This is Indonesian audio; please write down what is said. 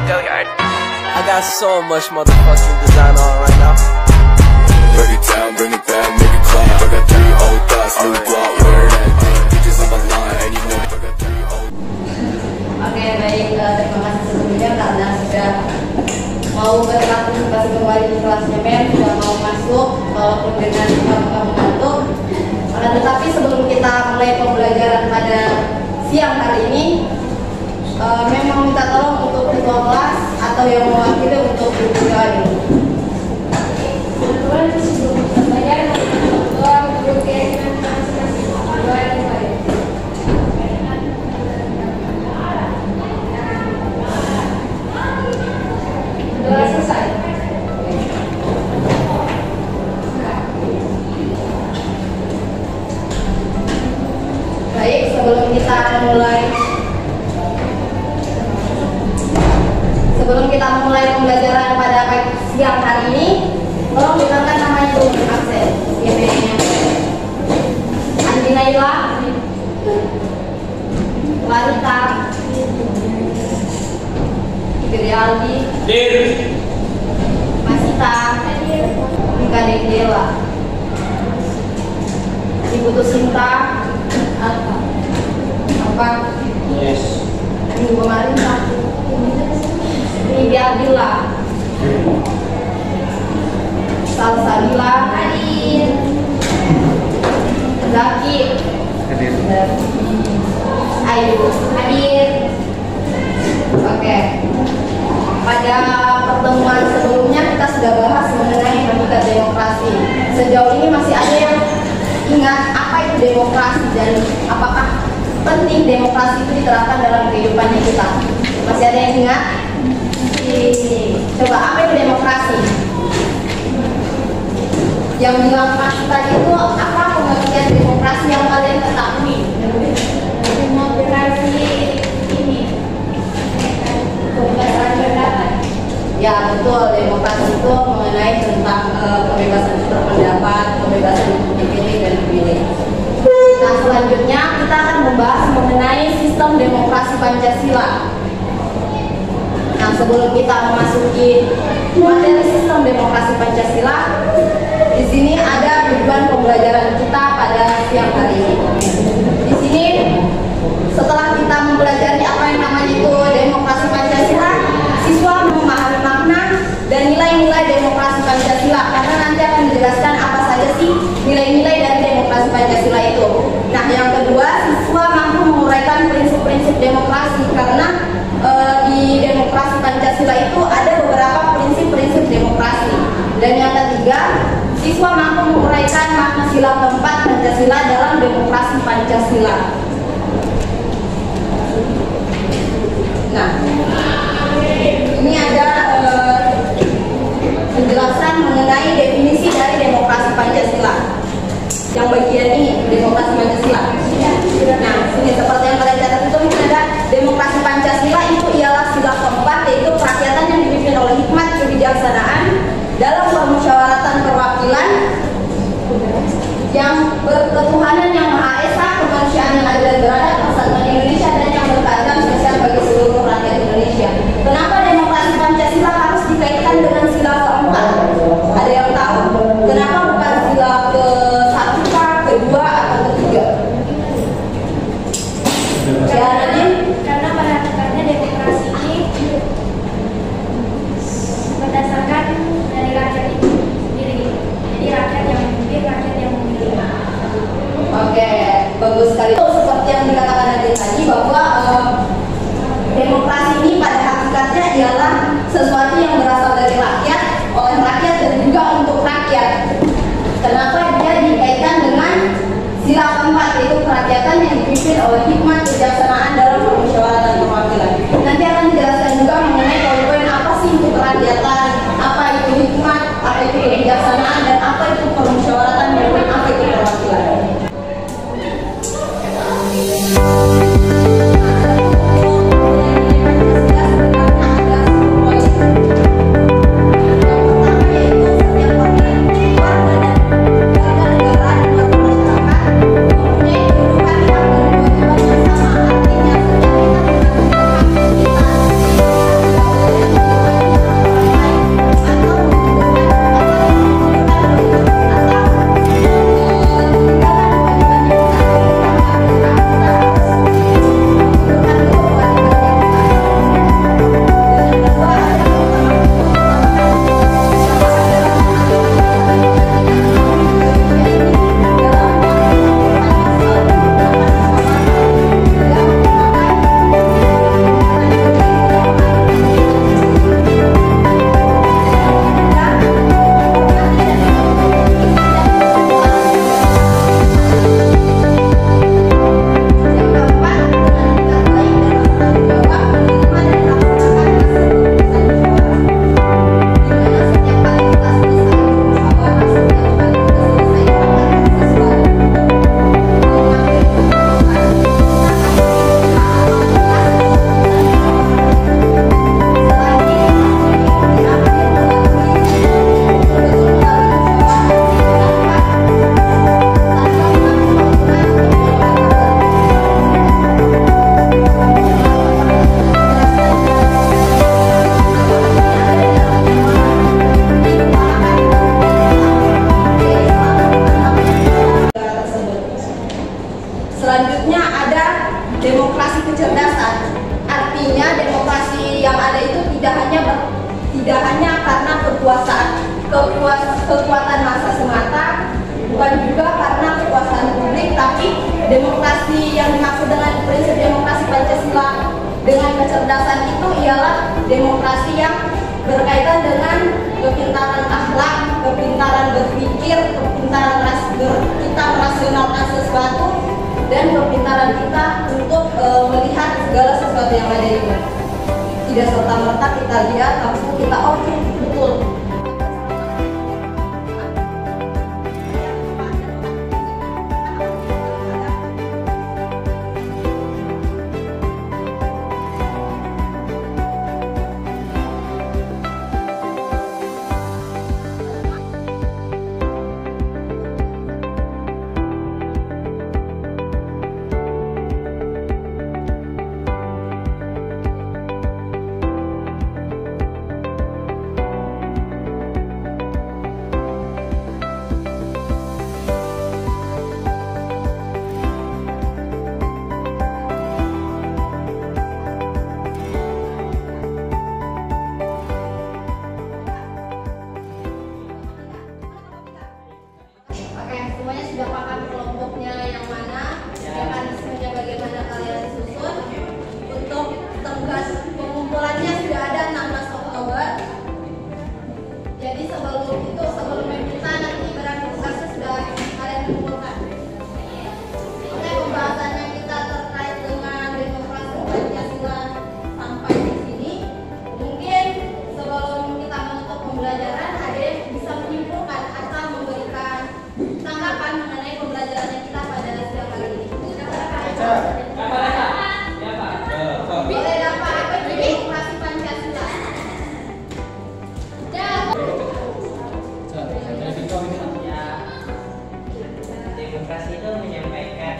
I got so much motherfucking design on right now. Break it down, bring it back, make it clap. I got 3 old thoughts, new block, where that bitches on my line, anymore. I got 3 old. Oke, baik, terima kasih sebelumnya karena sudah mau berpartisipasi kembali di kelasnya Men, sudah mau masuk walaupun dengan muka mengantuk. Akan tetapi sebelum kita mulai pembelajaran pada siang hari ini, memang minta tolong untuk ketua kelas atau yang mewakili untuk berbicara ini. Teman-teman, sebelum kita belajar, doa untuk keyakinan masing-masing. Doa yang baik. Doa selesai. Baik, sebelum kita mulai pembelajaran pada siang hari ini, tolong dengarkan namanya dulu absen. Andi Naila, Larita, Gede Aldi, Masita, Nika Dela, Ibu Tusinta, apa? Yes. Minggu kemarin Ibu Abdillah, Salsabila, Hadir, Zaki, Hadir, Ayu, Hadir. Oke. Pada pertemuan sebelumnya kita sudah bahas mengenai hakikat demokrasi. Sejauh ini masih ada yang ingat apa itu demokrasi dan apakah penting demokrasi itu diterapkan dalam kehidupannya kita? Masih ada yang ingat? Coba apa itu demokrasi? Yang bilang tadi itu apa pengertian demokrasi yang kalian ketahui? Demokrasi ini kebebasan pendapat. Ya betul, demokrasi itu mengenai tentang kebebasan berpendapat, kebebasan untuk dipilih dan dipilih. Nah selanjutnya kita akan membahas mengenai sistem demokrasi Pancasila. Nah sebelum kita memasuki materi sistem demokrasi Pancasila, di sini ada tujuan pembelajaran kita pada siang hari ini. Di sini setelah kita mempelajari apa yang namanya itu demokrasi Pancasila, siswa memahami makna dan nilai-nilai demokrasi Pancasila, karena nanti akan dijelaskan apa saja sih nilai-nilai dari demokrasi Pancasila itu. Nah yang kedua, siswa mampu menguraikan prinsip-prinsip demokrasi, karena di demokrasi Pancasila itu ada beberapa prinsip-prinsip demokrasi. Dan yang ketiga, siswa mampu menguraikan makna sila keempat Pancasila dalam demokrasi Pancasila. Nah, ini ada penjelasan mengenai definisi dari demokrasi Pancasila. Yang bagian ini, demokrasi Pancasila. Nah, ini seperti yang kalian catat itu ada demokrasi Pancasila itu ialah sila keempat, yaitu kerakyatan yang dipimpin oleh hikmat kebijaksanaan dalam permusyawaratan perwakilan yang berketuhanan yang Maha Esa, kemanusiaan yang adil dan beradab, persatuan Indonesia dan yang berkeadilan sosial bagi seluruh rakyat Indonesia. Kenapa demokrasi Pancasila harus dikaitkan dengan sila keempat? Ada yang tahu? Kenapa bukan sila ke-1, kedua, atau ketiga? Ya, karena pada hakikatnya demokrasi ini berdasarkan dari rakyat itu sendiri. Jadi rakyat yang memimpin, rakyat yang memilih. Oke, bagus sekali. Seperti yang dikatakan Nadia tadi bahwa demokrasi ini pada hakikatnya ialah sesuatu yang berasal dari rakyat, oleh rakyat dan juga untuk rakyat. Kenapa dia dikaitkan dengan sila keempat, yaitu kerakyatan yang dipimpin oleh hikmat kebijaksanaan dalam permusyawaratan perwakilan. Nanti akan dijelaskan juga mengenai poin-poin apa sih itu kerakyatan, apa itu hikmat, apa itu kebijaksanaan, dan apa itu permusyawaratan dan apa itu perwakilan. demokrasi yang dimaksud dengan prinsip demokrasi Pancasila dengan kecerdasan itu ialah demokrasi yang berkaitan dengan kepintaran akhlak, kepintaran berpikir, kepintaran kita merasionalkan sesuatu, dan kepintaran kita untuk melihat segala sesuatu yang ada itu. Tidak serta-merta kita lihat langsung kita oke, betul. Semuanya sudah paham kelompoknya yang mana, mekanismenya bagaimana kalian susun. Untuk tugas pengumpulannya sudah ada 16 Oktober. Jadi sebelum kita nanti berarti tugasnya sudah kalian kumpulkan. Oke, pembahasannya kita terkait dengan demokrasi Pancasila sampai di sini. Mungkin sebelum kita menutup pembelajaran, ada yang bisa menyimpulkan atau memberikan tanggapan mengenai pembelajarannya kita pada siang hari ini. Boleh dapat apa itu demokrasi Pancasila? Demokrasi itu menyampaikan